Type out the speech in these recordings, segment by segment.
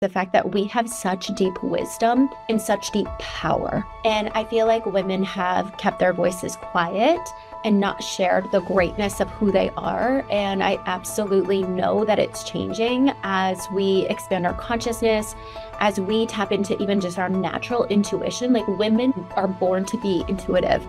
The fact that we have such deep wisdom and such deep power. And I feel like women have kept their voices quiet and not shared the greatness of who they are. And I absolutely know that it's changing as we expand our consciousness, as we tap into even just our natural intuition. Like, women are born to be intuitive.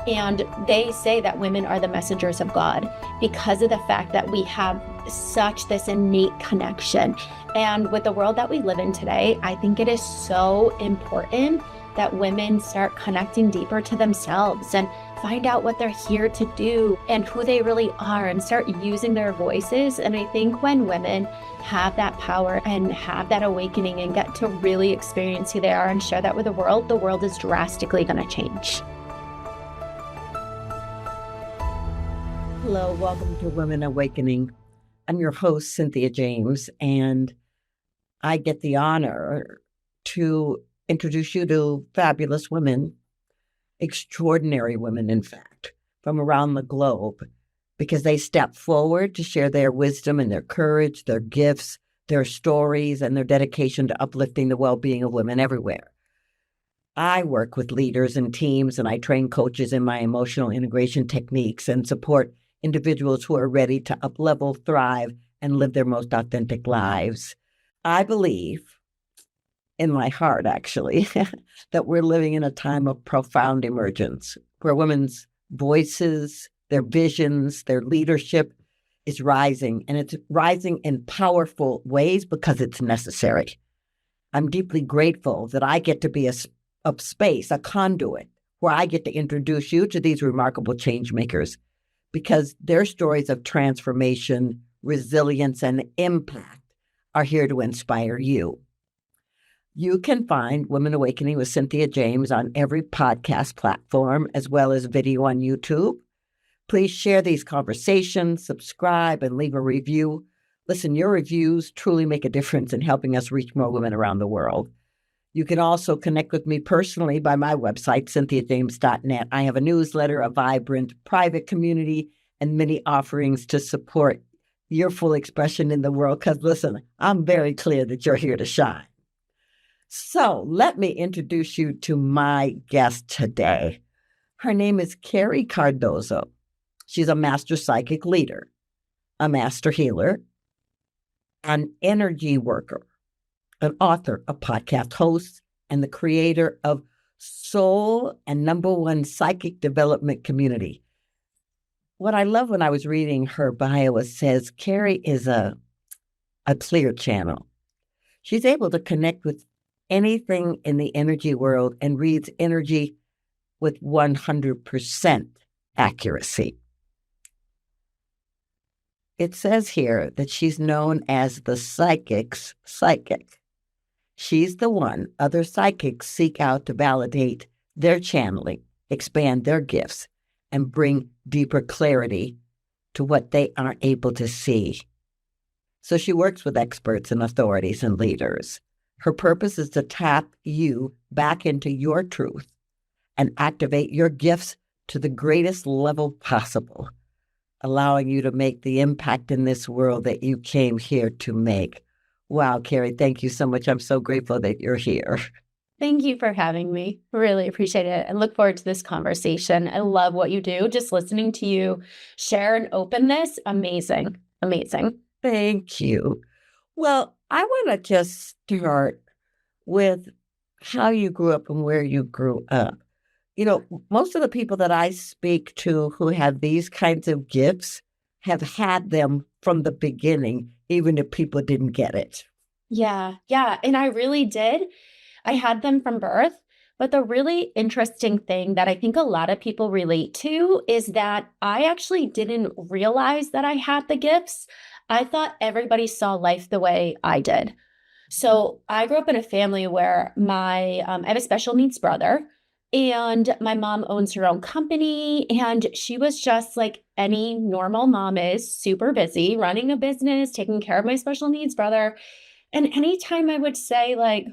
And they say that women are the messengers of God because of the fact that we have such this innate connection. And with the world that we live in today, I think it is so important that women start connecting deeper to themselves and find out what they're here to do and who they really are and start using their voices. And I think when women have that power and have that awakening and get to really experience who they are and share that with the world is drastically going to change. Hello, welcome to Women Awakening. I'm your host, Cynthia James, and I get the honor to introduce you to fabulous women, extraordinary women, in fact, from around the globe, because they step forward to share their wisdom and their courage, their gifts, their stories, and their dedication to uplifting the well-being of women everywhere. I work with leaders and teams, and I train coaches in my emotional integration techniques and support individuals who are ready to up-level, thrive, and live their most authentic lives. I believe, in my heart actually, that we're living in a time of profound emergence, where women's voices, their visions, their leadership is rising, and it's rising in powerful ways because it's necessary. I'm deeply grateful that I get to be a space, a conduit, where I get to introduce you to these remarkable change makers, because their stories of transformation, resilience, and impact are here to inspire you. You can find Women Awakening with Cynthia James on every podcast platform, as well as video on YouTube. Please share these conversations, subscribe, and leave a review. Listen, your reviews truly make a difference in helping us reach more women around the world. You can also connect with me personally by my website, cynthiajames.net. I have a newsletter, a vibrant private community, and many offerings to support your full expression in the world. Because listen, I'm very clear that you're here to shine. So let me introduce you to my guest today. Her name is Carrie Cardozo. She's a master psychic leader, a master healer, an energy worker, an author, a podcast host, and the creator of Soul and #1 Psychic Development Community. What I love when I was reading her bio, it says Carrie is a clear channel. She's able to connect with anything in the energy world and reads energy with 100% accuracy. It says here that she's known as the psychic's psychic. She's the one other psychics seek out to validate their channeling, expand their gifts, and bring deeper clarity to what they aren't able to see. So she works with experts and authorities and leaders. Her purpose is to tap you back into your truth and activate your gifts to the greatest level possible, allowing you to make the impact in this world that you came here to make. Wow, Carrie, thank you so much. I'm so grateful that you're here. Thank you for having me. Really appreciate it and look forward to this conversation. I love what you do. Just listening to you share and open this, amazing, amazing. Thank you. Well, I want to just start with how you grew up and where you grew up. You know, most of the people that I speak to who have these kinds of gifts have had them from the beginning, even if people didn't get it. Yeah. And I really did. I had them from birth. But the really interesting thing that I think a lot of people relate to is that I actually didn't realize that I had the gifts. I thought everybody saw life the way I did. So I grew up in a family where I have a special needs brother, and my mom owns her own company, and she was just like any normal mom is, super busy, running a business, taking care of my special needs brother. And anytime I would say like,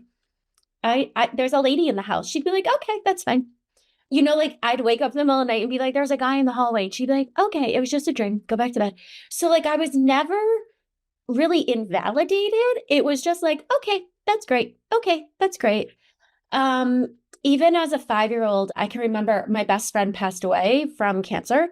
there's a lady in the house, she'd be like, okay, that's fine. You know, like I'd wake up in the middle of the night and be like, there's a guy in the hallway. And she'd be like, okay, it was just a dream. Go back to bed. So like I was never really invalidated. It was just like, okay, that's great. Okay, that's great. Um, Even as a 5-year-old, I can remember my best friend passed away from cancer.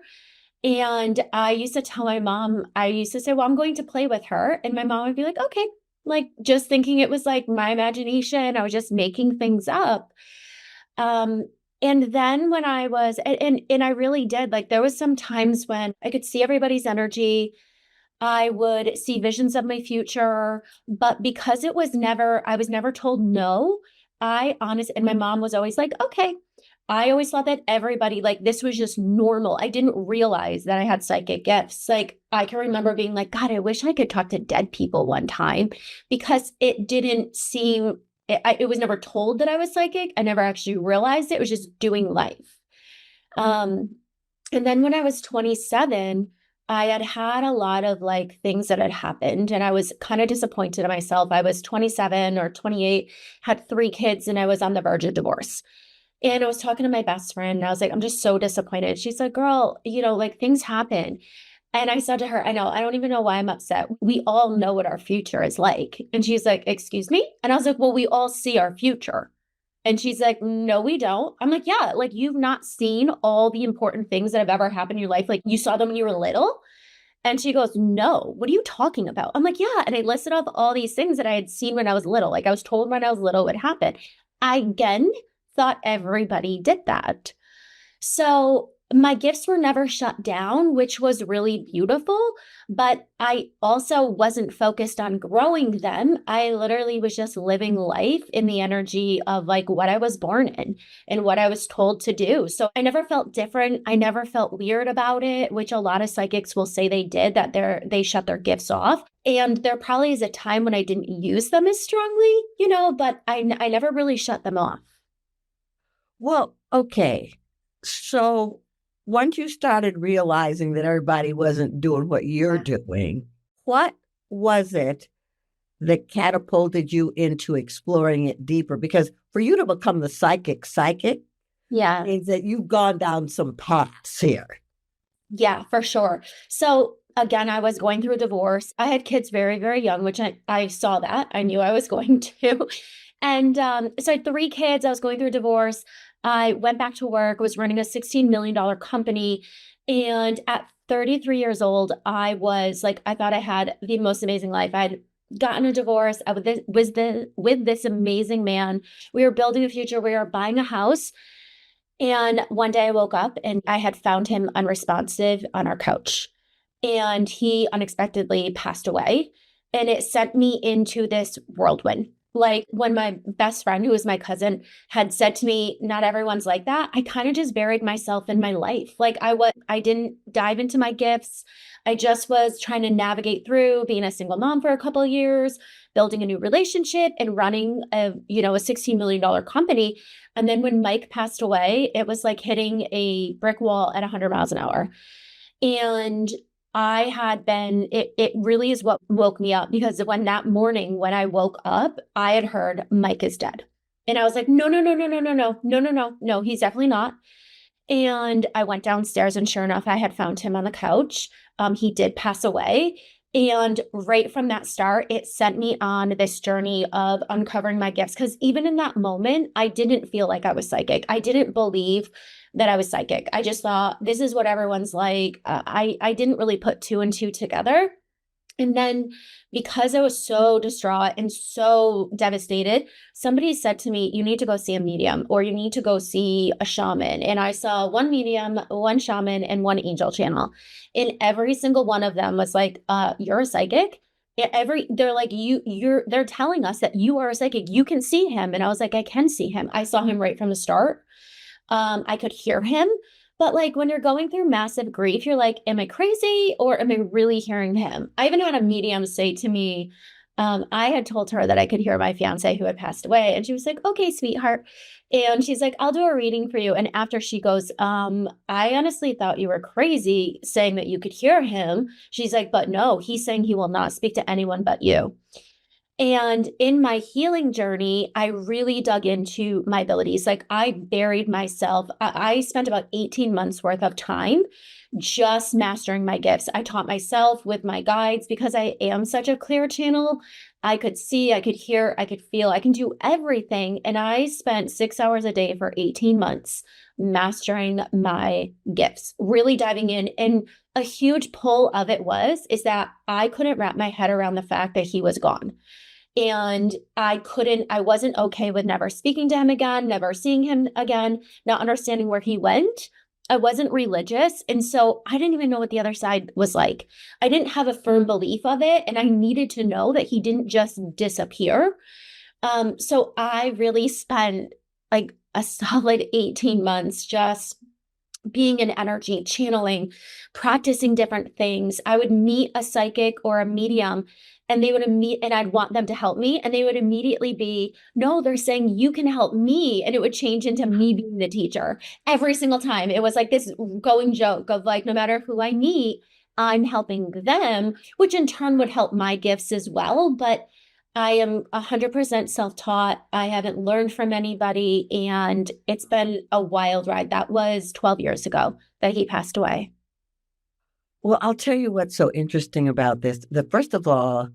And I used to tell my mom, I used to say, well, I'm going to play with her. And my mom would be like, okay, like just thinking it was like my imagination. I was just making things up. Um, and then when I was, and I really did, like there was some times when I could see everybody's energy. I would see visions of my future, but because I was never told no. And my mom was always like, okay. I always thought that everybody, like, this was just normal. I didn't realize that I had psychic gifts. Like, I can remember being like, God, I wish I could talk to dead people one time because it didn't seem, it was never told that I was psychic. I never actually realized it. It was just doing life. Um, and then when I was 27, I had had a lot of like things that had happened, and I was kind of disappointed in myself. I was 27 or 28, had 3 kids, and I was on the verge of divorce. And I was talking to my best friend, and I was like, I'm just so disappointed. She's like, girl, like things happen. And I said to her, I know, I don't even know why I'm upset. We all know what our future is like. And she's like, excuse me? And I was like, well, we all see our future. And she's like, no, we don't. I'm like, yeah, like you've not seen all the important things that have ever happened in your life. Like you saw them when you were little. And she goes, no, what are you talking about? I'm like, yeah. And I listed off all these things that I had seen when I was little. Like I was told when I was little would happen. I again thought everybody did that. So my gifts were never shut down, which was really beautiful. But I also wasn't focused on growing them. I literally was just living life in the energy of like what I was born in and what I was told to do. So I never felt different. I never felt weird about it, which a lot of psychics will say they did, that they shut their gifts off. And there probably is a time when I didn't use them as strongly, but I never really shut them off. Well, okay. So once you started realizing that everybody wasn't doing what you're doing, what was it that catapulted you into exploring it deeper? Because for you to become the psychic Yeah. means that you've gone down some paths here. Yeah, for sure. So again, I was going through a divorce. I had kids very, very young, which I saw that. I knew I was going to. And so I had 3 kids. I was going through a divorce. I went back to work, was running a $16 million company. And at 33 years old, I was like, I thought I had the most amazing life. I'd gotten a divorce. I with this amazing man. We were building a future. We were buying a house. And one day I woke up and I had found him unresponsive on our couch. And he unexpectedly passed away. And it sent me into this whirlwind. Like when my best friend, who was my cousin, had said to me, not everyone's like that. I kind of just buried myself in my life. Like I didn't dive into my gifts. I just was trying to navigate through being a single mom for a couple of years, building a new relationship and running a $16 million company. And then when Mike passed away, it was like hitting a brick wall at 100 miles an hour. And it really is what woke me up, because when that morning when I woke up, I had heard Mike is dead. And I was like, no, no, no, no, no, no, no, no, no, no, no, he's definitely not. And I went downstairs, and sure enough, I had found him on the couch. He did pass away. And right from that start, it sent me on this journey of uncovering my gifts. Because even in that moment, I didn't feel like I was psychic. I didn't believe that I was psychic. I just thought this is what everyone's like. I didn't really put 2 and 2 together. And then because I was so distraught and so devastated, somebody said to me, you need to go see a medium, or you need to go see a shaman. And I saw one medium, one shaman, and one angel channel. And every single one of them was like, you're a psychic. They're like, they're telling us that you are a psychic. You can see him. And I was like, I can see him. I saw him right from the start. I could hear him. But like when you're going through massive grief, you're like, am I crazy or am I really hearing him? I even had a medium say to me, I had told her that I could hear my fiance who had passed away. And she was like, okay, sweetheart. And she's like, I'll do a reading for you. And after she goes, I honestly thought you were crazy saying that you could hear him. She's like, but no, he's saying he will not speak to anyone but you. And in my healing journey, I really dug into my abilities. Like I buried myself. I spent about 18 months worth of time just mastering my gifts. I taught myself with my guides because I am such a clear channel. I could see, I could hear, I could feel, I can do everything. And I spent 6 hours a day for 18 months mastering my gifts, really diving in. And a huge pull of it is that I couldn't wrap my head around the fact that he was gone. And I wasn't okay with never speaking to him again, never seeing him again, not understanding where he went. I wasn't religious. And so I didn't even know what the other side was like. I didn't have a firm belief of it. And I needed to know that he didn't just disappear. So I really spent like a solid 18 months just being in energy, channeling, practicing different things. I would meet a psychic or a medium and they would meet and I'd want them to help me. And they would immediately be, no, they're saying you can help me. And it would change into me being the teacher every single time. It was like this going joke of like, no matter who I meet, I'm helping them, which in turn would help my gifts as well. But I am 100% self-taught. I haven't learned from anybody, and it's been a wild ride. That was 12 years ago that he passed away. Well, I'll tell you what's so interesting about this. First of all,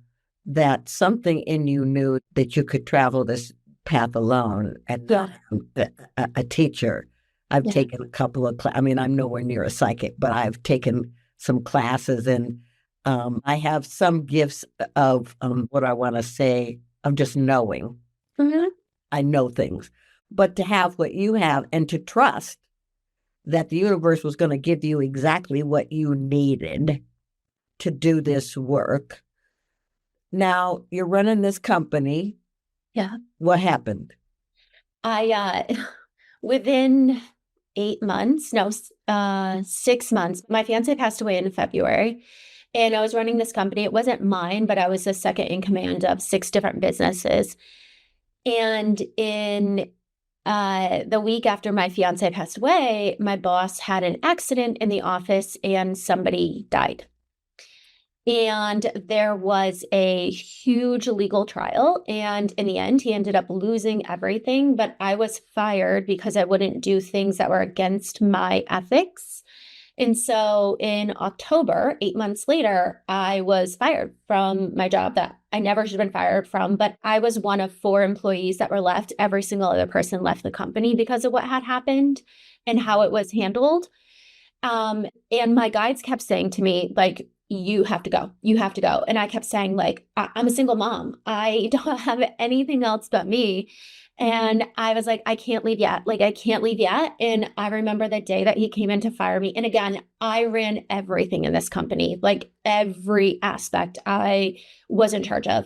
that something in you knew that you could travel this path alone and Yeah. a teacher. I've Yeah. taken a couple of I mean, I'm nowhere near a psychic, but I've taken some classes and I have some gifts of what I want to say, of just knowing. Mhm. I know things. But to have what you have and to trust that the universe was going to give you exactly what you needed to do this work. Now you're running this company. Yeah. What happened? I within 8 months, no, 6 months, my fiance passed away in February, and I was running this company. It wasn't mine, but I was the second in command of six different businesses. And in the week after my fiance passed away, my boss had an accident in the office and somebody died. And there was a huge legal trial. And in the end, he ended up losing everything. But I was fired because I wouldn't do things that were against my ethics. And so in October, 8 months later, I was fired from my job that I never should have been fired from. But I was one of four employees that were left. Every single other person left the company because of what had happened and how it was handled. And my guides kept saying to me, like, you have to go. You have to go. And I kept saying, like, I'm a single mom. I don't have anything else but me. And I was like, I can't leave yet. Like, I can't leave yet. And I remember the day that he came in to fire me. And again, I ran everything in this company, like every aspect I was in charge of.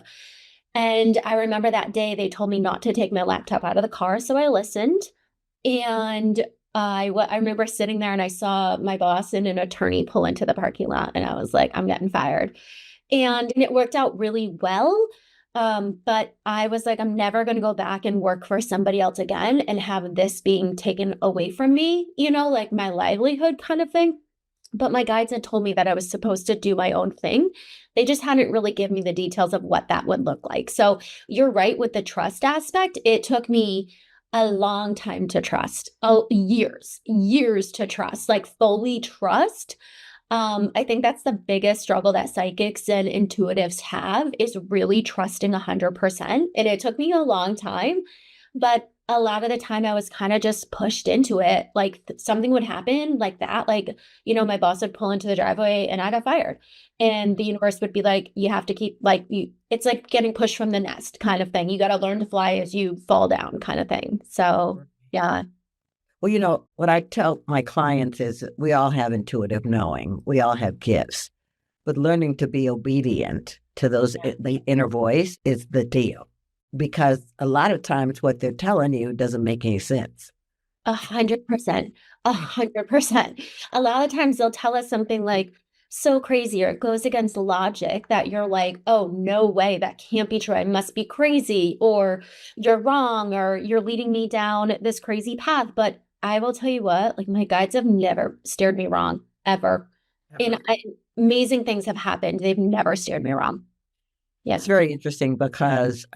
And I remember that day they told me not to take my laptop out of the car. So I listened. And I remember sitting there and I saw my boss and an attorney pull into the parking lot. And I was like, I'm getting fired. And it worked out really well. But I was like, I'm never going to go back and work for somebody else again and have this being taken away from me, like my livelihood kind of thing. But my guides had told me that I was supposed to do my own thing. They just hadn't really given me the details of what that would look like. So you're right with the trust aspect. It took me a long time to trust. Oh, years to trust, like fully trust. I think that's the biggest struggle that psychics and intuitives have is really trusting 100%. And it took me a long time, but a lot of the time I was kind of just pushed into it. Like something would happen like that. Like, my boss would pull into the driveway and I got fired. And the universe would be like, you have to keep like it's like getting pushed from the nest kind of thing. You got to learn to fly as you fall down kind of thing. So yeah. Well, what I tell my clients is that we all have intuitive knowing. We all have gifts. But learning to be obedient to the inner voice is the deal. Because a lot of times what they're telling you doesn't make any sense. 100%. 100%. A lot of times they'll tell us something like so crazy or it goes against logic that you're like, oh, no way, that can't be true. I must be crazy, or you're wrong, or you're leading me down this crazy path. But I will tell you what, like my guides have never steered me wrong, ever. And amazing things have happened. They've never steered me wrong. It's very interesting because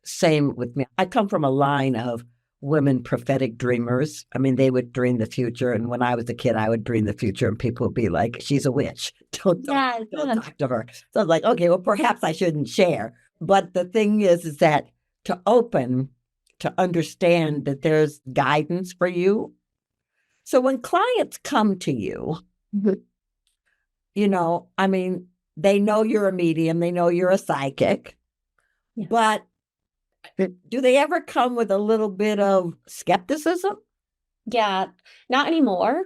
same with me. I come from a line of women prophetic dreamers. I mean, they would dream the future. And when I was a kid, I would dream the future and people would be like, she's a witch. Don't talk to her. So I was like, okay, well, perhaps I shouldn't share. But the thing is that to open, to understand that there's guidance for you. So when clients come to you, I mean, they know you're a medium, they know you're a psychic, but do they ever come with a little bit of skepticism? Yeah, not anymore.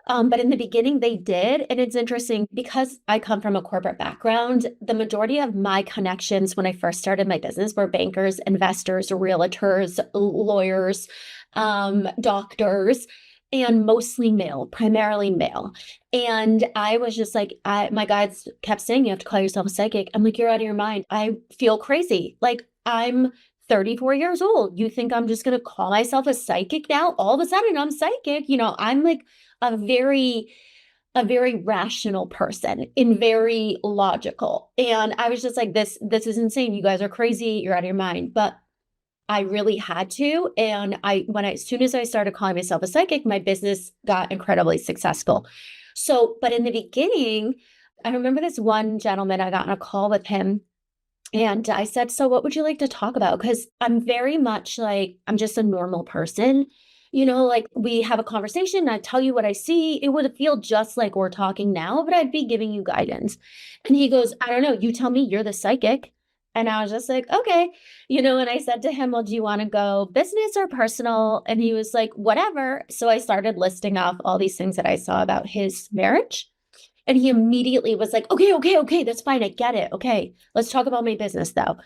But in the beginning, they did. And it's interesting because I come from a corporate background. The majority of my connections when I first started my business were bankers, investors, realtors, lawyers, doctors, and mostly male, primarily male. And I was just like, my guides kept saying, you have to call yourself a psychic. I'm like, you're out of your mind. I feel crazy. Like, I'm 34 years old. You think I'm just going to call myself a psychic now? All of a sudden, I'm psychic. I'm like, a very rational person and very logical. And I was just like, this is insane. You guys are crazy. You're out of your mind. But I really had to. And as soon as I started calling myself a psychic, my business got incredibly successful. So, but in the beginning, I remember this one gentleman, I got on a call with him and I said, so what would you like to talk about? Because I'm very much like, I'm just a normal person. Like we have a conversation, I tell you what I see. It would feel just like we're talking now, but I'd be giving you guidance. And he goes, I don't know, you tell me, you're the psychic. And I was just like, okay. And I said to him, well, do you want to go business or personal? And he was like, whatever. So I started listing off all these things that I saw about his marriage. And he immediately was like, okay, that's fine. I get it. Okay, let's talk about my business though.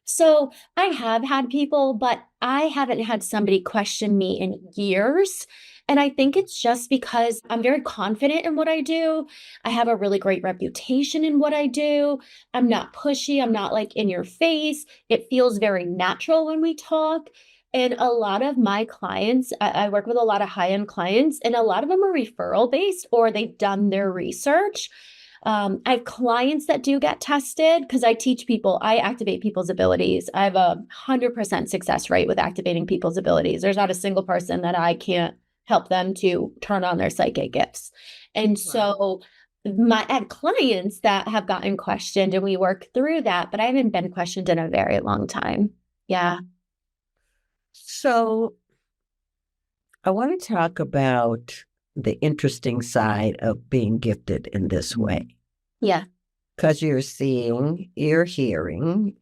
So I have had people, but I haven't had somebody question me in years. And I think it's just because I'm very confident in what I do. I have a really great reputation in what I do. I'm not pushy. I'm not like in your face. It feels very natural when we talk. And a lot of my clients, I work with a lot of high-end clients, and a lot of them are referral based or they've done their research. I have clients that do get tested because I teach people, I activate people's abilities. I have 100% success rate with activating people's abilities. There's not a single person that I can't help them to turn on their psychic gifts. And so I had clients that have gotten questioned and we work through that, but I haven't been questioned in a very long time. Yeah. So I want to talk about the interesting side of being gifted in this way. Yeah. Because you're seeing, you're hearing,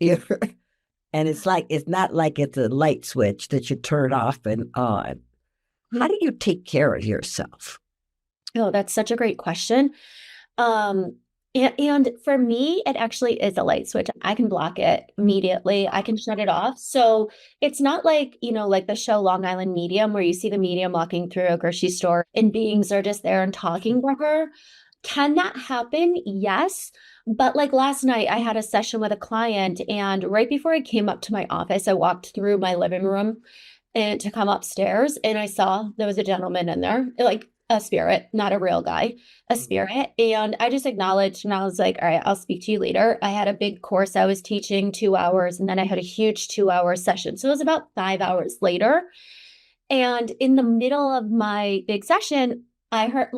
and it's not like it's a light switch that you turn off and on. How do you take care of yourself? Oh, that's such a great question. And for me, it actually is a light switch. I can block it immediately. I can shut it off. So it's not like, like the show Long Island Medium, where you see the medium walking through a grocery store and beings are just there and talking to her. Can that happen? Yes. But like last night, I had a session with a client, and right before I came up to my office, I walked through my living room and to come upstairs, and I saw there was a gentleman in there, like a spirit, not a real guy, a spirit. And I just acknowledged and I was like, all right, I'll speak to you later. I had a big course I was teaching 2 hours, and then I had a huge 2-hour session. So it was about 5 hours later. And in the middle of my big session, I heard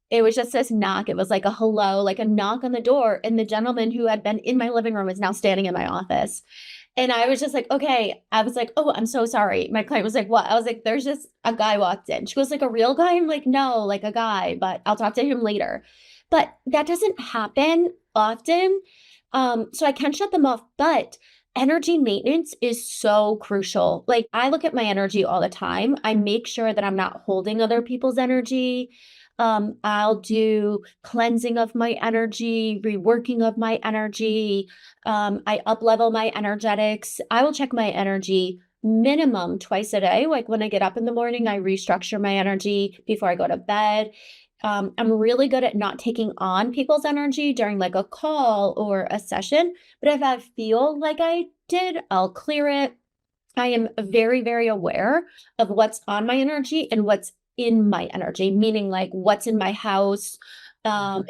it was just this knock. It was like a hello, like a knock on the door. And the gentleman who had been in my living room is now standing in my office. And I was just like, okay. I was like, oh, I'm so sorry. My client was like, what? I was like, there's just a guy walked in. She goes, like a real guy? I'm like, no, like a guy, but I'll talk to him later. But that doesn't happen often. So I can shut them off, but energy maintenance is so crucial. Like I look at my energy all the time. I make sure that I'm not holding other people's energy. I'll do cleansing of my energy, reworking of my energy. I up level my energetics. I will check my energy minimum twice a day. Like when I get up in the morning, I restructure my energy before I go to bed. I'm really good at not taking on people's energy during like a call or a session. But if I feel like I did, I'll clear it. I am very, very aware of what's on my energy and what's in my energy, meaning like what's in my house,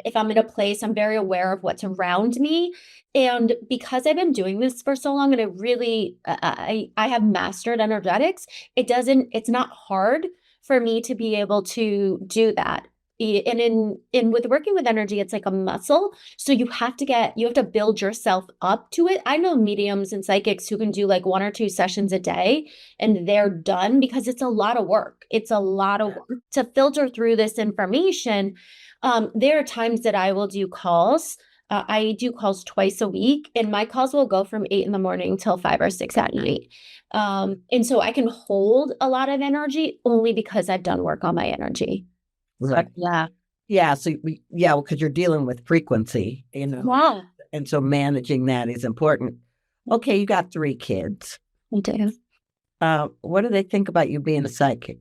If I'm in a place, I'm very aware of what's around me. And because I've been doing this for so long and I have mastered energetics, it's not hard for me to be able to do that. And in with working with energy, it's like a muscle. So you have to build yourself up to it. I know mediums and psychics who can do like 1 or 2 sessions a day and they're done because it's a lot of work. It's a lot of work to filter through this information. There are times that I will do calls. I do calls twice a week, and my calls will go from 8 in the morning till 5 or 6 at night. And so I can hold a lot of energy only because I've done work on my energy. Right. Yeah. Yeah. So, yeah, because you're dealing with frequency, Yeah. and so managing that is important. Okay, you got 3 kids. I do. What do they think about you being a psychic?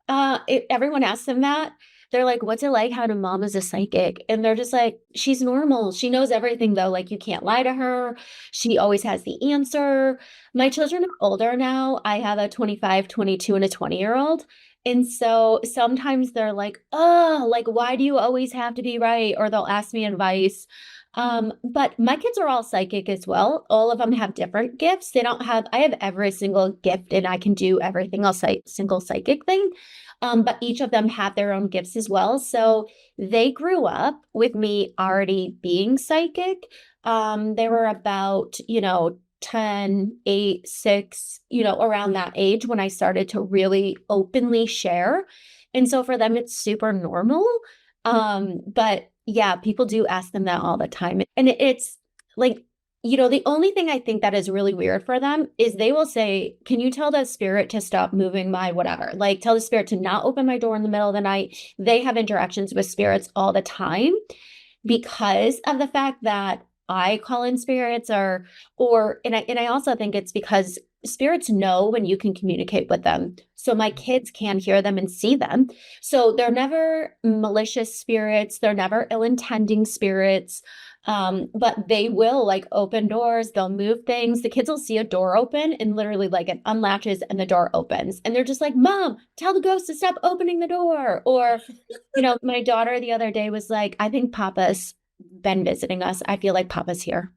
Everyone asks them that. They're like, what's it like having a mom as a psychic? And they're just like, she's normal. She knows everything though. Like you can't lie to her. She always has the answer. My children are older now. I have a 25, 22, and a 20-year-old. And so sometimes they're like, oh, like, why do you always have to be right? Or they'll ask me advice. But my kids are all psychic as well. All of them have different gifts. I have every single gift and I can do every single psychic thing. But each of them have their own gifts as well. So they grew up with me already being psychic. They were about, 10, 8, 6, around that age when I started to really openly share. And so for them, it's super normal. But yeah, people do ask them that all the time. And it's like, the only thing I think that is really weird for them is they will say, can you tell the spirit to stop moving my whatever? Like tell the spirit to not open my door in the middle of the night. They have interactions with spirits all the time because of the fact that I call in spirits and I also think it's because spirits know when you can communicate with them. So my kids can hear them and see them. So they're never malicious spirits. They're never ill-intending spirits. But they will like open doors, they'll move things. The kids will see a door open and literally like it unlatches and the door opens. And they're just like, Mom, tell the ghost to stop opening the door. Or, my daughter the other day was like, I think Papa's been visiting us. I feel like Papa's here.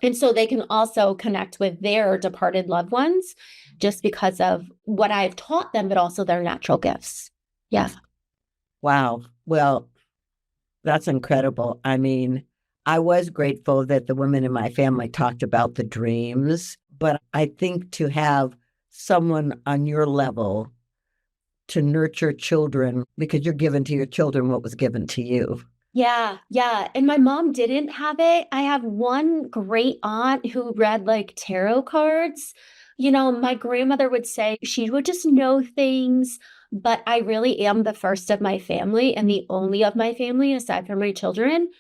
And so they can also connect with their departed loved ones just because of what I've taught them, but also their natural gifts. Yeah. Wow. Well, that's incredible. I mean, I was grateful that the women in my family talked about the dreams, but I think to have someone on your level to nurture children, because you're giving to your children what was given to you. Yeah, yeah. And my mom didn't have it. I have one great aunt who read like tarot cards. My grandmother would say she would just know things, but I really am the first of my family and the only of my family, aside from my children,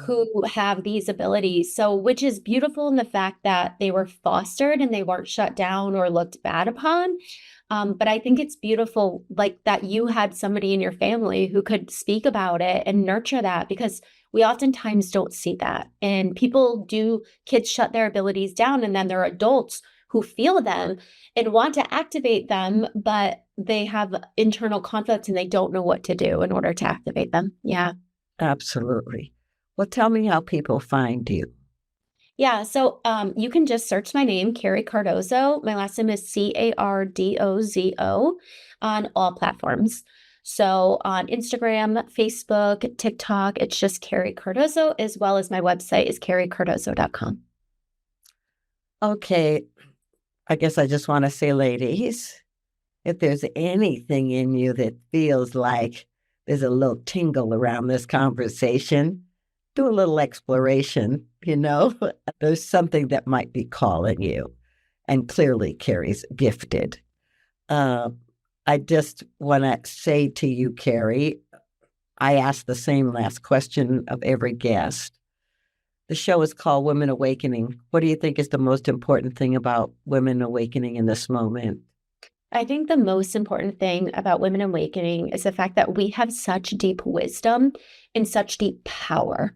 who have these abilities. So, which is beautiful in the fact that they were fostered and they weren't shut down or looked bad upon. But I think it's beautiful, like that you had somebody in your family who could speak about it and nurture that because we oftentimes don't see that. And kids shut their abilities down and then they're adults who feel them and want to activate them, but they have internal conflicts and they don't know what to do in order to activate them. Yeah. Absolutely. Well, tell me how people find you. Yeah, so you can just search my name, Carrie Cardozo. My last name is Cardozo on all platforms. So on Instagram, Facebook, TikTok, it's just Carrie Cardozo, as well as my website is carriecardozo.com. Okay. I guess I just want to say, ladies, if there's anything in you that feels like there's a little tingle around this conversation, do a little exploration, There's something that might be calling you. And clearly, Carrie's gifted. I just want to say to you, Carrie, I ask the same last question of every guest. The show is called Women Awakening. What do you think is the most important thing about women awakening in this moment? I think the most important thing about Women Awakening is the fact that we have such deep wisdom and such deep power.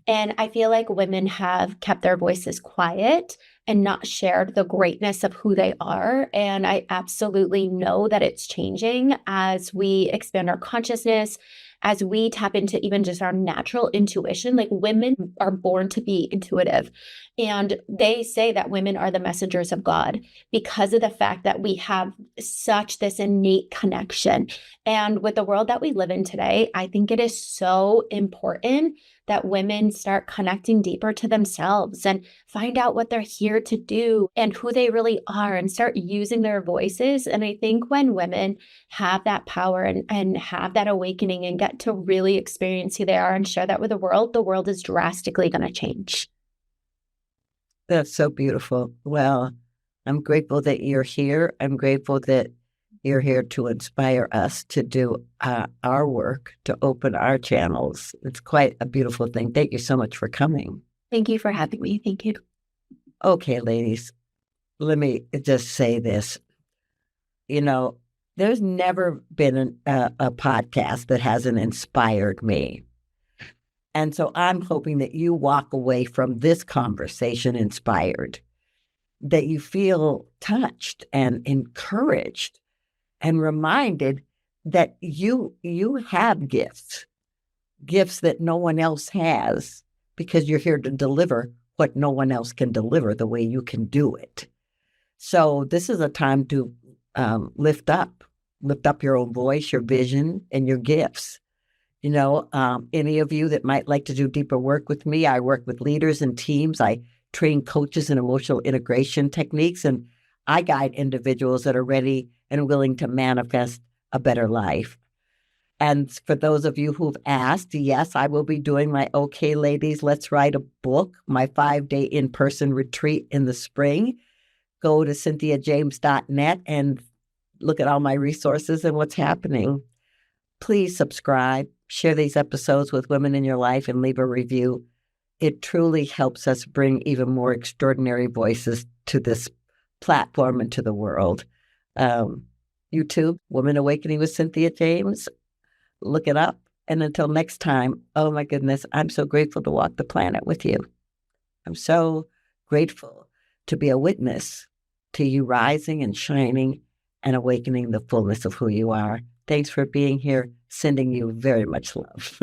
And I feel like women have kept their voices quiet and not shared the greatness of who they are. And I absolutely know that it's changing as we expand our consciousness, as we tap into even just our natural intuition, like women are born to be intuitive. And they say that women are the messengers of God because of the fact that we have such this innate connection. And with the world that we live in today, I think it is so important that women start connecting deeper to themselves and find out what they're here to do and who they really are and start using their voices. And I think when women have that power and have that awakening and get to really experience who they are and share that with the world is drastically going to change. That's so beautiful. Well, I'm grateful that you're here. I'm grateful that you're here to inspire us to do our work, to open our channels. It's quite a beautiful thing. Thank you so much for coming. Thank you for having me. Thank you. Okay, ladies, let me just say this. There's never been a podcast that hasn't inspired me. And so I'm hoping that you walk away from this conversation inspired, that you feel touched and encouraged and reminded that you have gifts that no one else has, because you're here to deliver what no one else can deliver the way you can do it. So this is a time to lift up your own voice, your vision, and your gifts. Any of you that might like to do deeper work with me, I work with leaders and teams. I train coaches in emotional integration techniques, and I guide individuals that are ready and willing to manifest a better life. And for those of you who've asked, yes, I will be doing my Okay Ladies, Let's Write a Book, my 5-day in-person retreat in the spring. Go to cynthiajames.net and look at all my resources and what's happening. Please subscribe, share these episodes with women in your life, and leave a review. It truly helps us bring even more extraordinary voices to this platform and to the world. YouTube, Woman Awakening with Cynthia James. Look it up. And until next time, oh my goodness, I'm so grateful to walk the planet with you. I'm so grateful to be a witness to you rising and shining and awakening the fullness of who you are. Thanks for being here. Sending you very much love.